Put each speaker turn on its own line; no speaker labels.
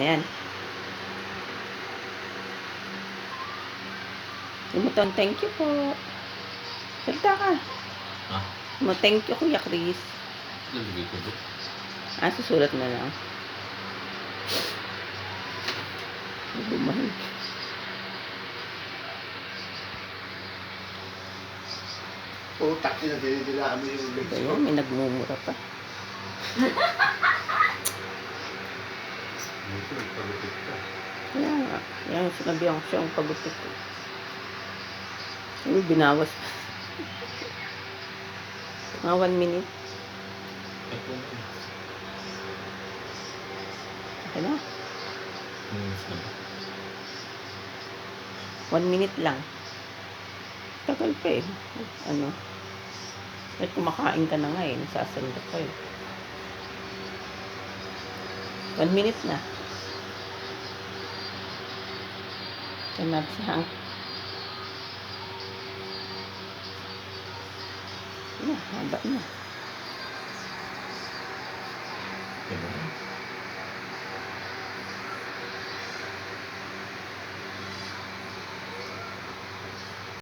Ayan. Lumutan, thank you po. Salta ka.
Ha?
Thank you, Kuya Chris.
Lalagay ko doon.
Susulat na lang. Bumahin.
Utak sila, dinidila kami yung legs ko.
Ayan, may nagmumura pa.
Dito, nagpagupit ka.
Kaya nga. Yan, sinabihan ko siyang pagupit ko. Sabi, binawas pa. Mga 1 minute.
Ito na.
Okay na.
Minus na ba?
1 minute lang. Tagal pa eh. Ano? At kumakain ka na nga eh. Nasasanda pa eh. 1 minute na. Tignan natin si Hank. Haba na.
Ito na.